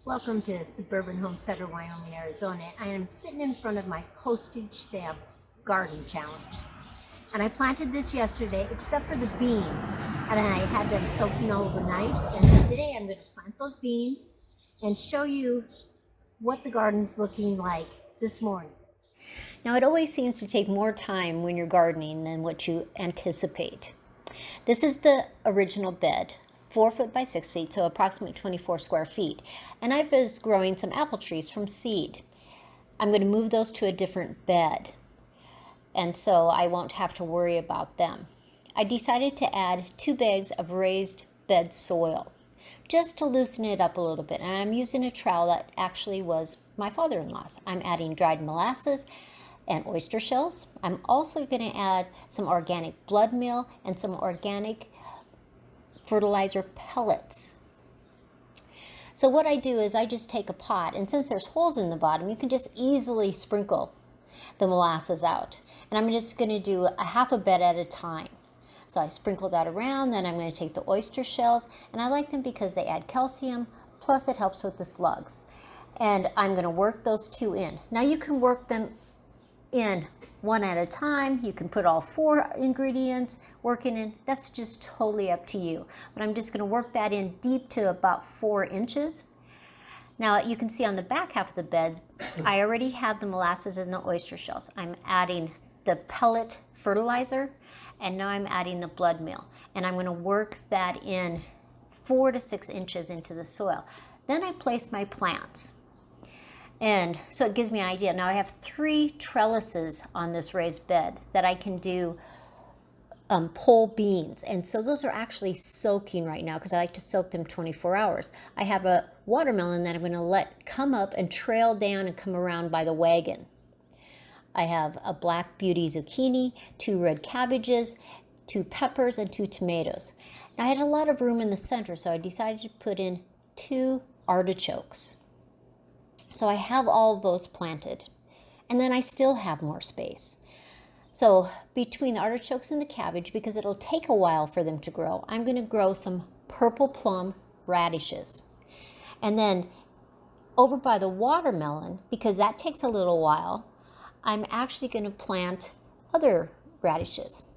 Welcome to Suburban Homesteader, Wyoming, Arizona. I am sitting in front of my Postage Stamp Garden Challenge. And I planted this yesterday, except for the beans. And I had them soaking overnight. And so today I'm going to plant those beans and show you what the garden's looking like this morning. Now, it always seems to take more time when you're gardening than what you anticipate. This is the original bed, 4 foot by 6 feet, so approximately 24 square feet. And I was growing some apple trees from seed. I'm going to move those to a different bed, and so I won't have to worry about them. I decided to add 2 bags of raised bed soil, just to loosen it up a little bit. And I'm using a trowel that actually was my father-in-law's. I'm adding dried molasses and oyster shells. I'm also going to add some organic blood meal and some organic fertilizer pellets. So what I do is I just take a pot, and since there's holes in the bottom, you can just easily sprinkle the molasses out. And I'm just going to do a half a bed at a time. So I sprinkle that around, then I'm going to take the oyster shells, and I like them because they add calcium, plus it helps with the slugs. And I'm going to work those 2 in. Now you can work them in one at a time. You can put all 4 ingredients working in. That's just totally up to you. But I'm just going to work that in deep to about 4 inches. Now you can see on the back half of the bed, I already have the molasses and the oyster shells. I'm adding the pellet fertilizer, and now I'm adding the blood meal. And I'm going to work that in 4 to 6 inches into the soil. Then I place my plants. And so it gives me an idea. Now I have 3 trellises on this raised bed that I can do pole beans. And so those are actually soaking right now because I like to soak them 24 hours. I have a watermelon that I'm going to let come up and trail down and come around by the wagon. I have a black beauty zucchini, 2 red cabbages, 2 peppers, and 2 tomatoes. Now I had a lot of room in the center, so I decided to put in 2 artichokes. So I have all of those planted, and then I still have more space. So between the artichokes and the cabbage, because it'll take a while for them to grow, I'm going to grow some purple plum radishes. And then over by the watermelon, because that takes a little while, I'm actually going to plant other radishes.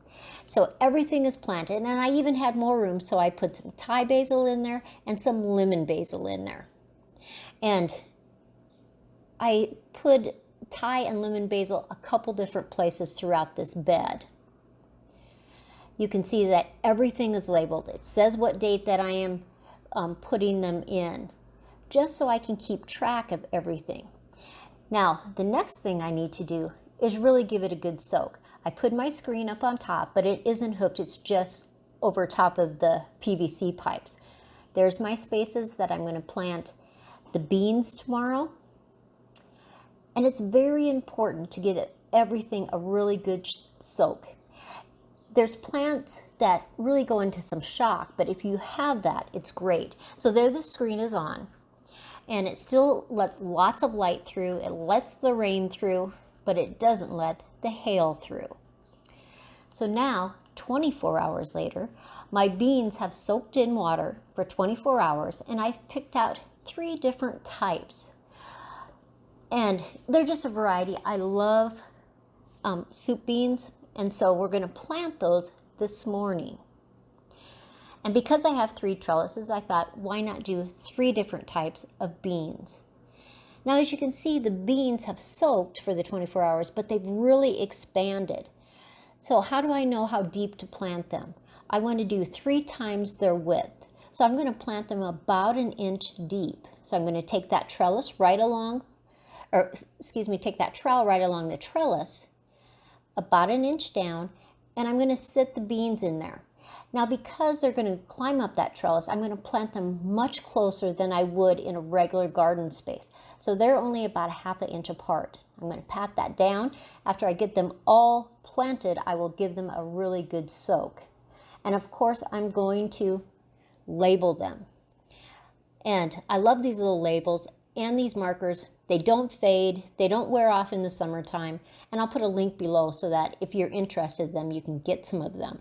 So everything is planted, and I even had more room, so I put some Thai basil in there and some lemon basil in there. And I put Thai and lemon basil a couple different places throughout this bed. You can see that everything is labeled. It says what date that I am putting them in, just so I can keep track of everything. Now, the next thing I need to do is really give it a good soak. I put my screen up on top, but it isn't hooked. It's just over top of the PVC pipes. There's my spaces that I'm going to plant the beans tomorrow. And it's very important to get everything a really good soak. There's plants that really go into some shock, but if you have that, it's great. So there the screen is on, and it still lets lots of light through. It lets the rain through, but it doesn't let the hail through. So now, 24 hours later, my beans have soaked in water for 24 hours, and I've picked out 3 different types. And they're just a variety. I love soup beans, and so we're going to plant those this morning. And because I have 3 trellises, I thought, why not do 3 different types of beans? Now, as you can see, the beans have soaked for the 24 hours, but they've really expanded. So how do I know how deep to plant them? I want to do 3 times their width. So I'm going to plant them about 1 inch deep. So I'm going to take that trellis right along, take that trowel right along the trellis, about 1 inch down, and I'm going to sit the beans in there. Now, because they're going to climb up that trellis, I'm going to plant them much closer than I would in a regular garden space. So they're only about 1/2 inch apart. I'm going to pat that down. After I get them all planted, I will give them a really good soak. And of course, I'm going to label them. And I love these little labels and these markers. They don't fade, they don't wear off in the summertime, and I'll put a link below so that if you're interested in them, you can get some of them.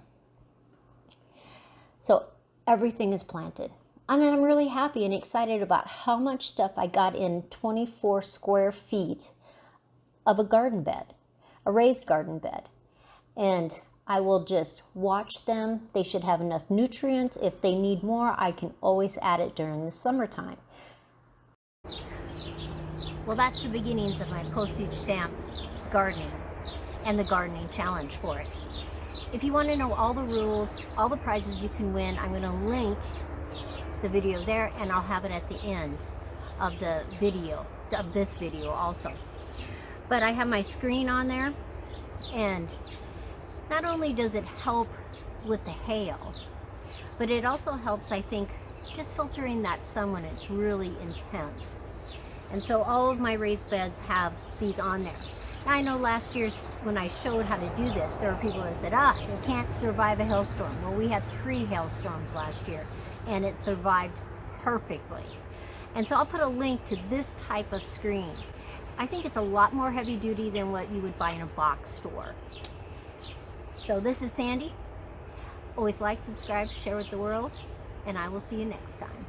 So everything is planted. And I'm really happy and excited about how much stuff I got in 24 square feet of a garden bed, a raised garden bed. And I will just watch them. They should have enough nutrients. If they need more, I can always add it during the summertime. Well, that's the beginnings of my postage stamp gardening and the gardening challenge for it. If you want to know all the rules, all the prizes you can win, I'm going to link the video there, and I'll have it at the end of the video, of this video also. But I have my screen on there, and not only does it help with the hail, but it also helps, I think, just filtering that sun when it's really intense. And so all of my raised beds have these on there. Now, I know last year when I showed how to do this, there were people that said, you can't survive a hailstorm. Well, we had 3 hailstorms last year, and it survived perfectly. And so I'll put a link to this type of screen. I think it's a lot more heavy duty than what you would buy in a box store. So this is Sandy. Always like, subscribe, share with the world, and I will see you next time.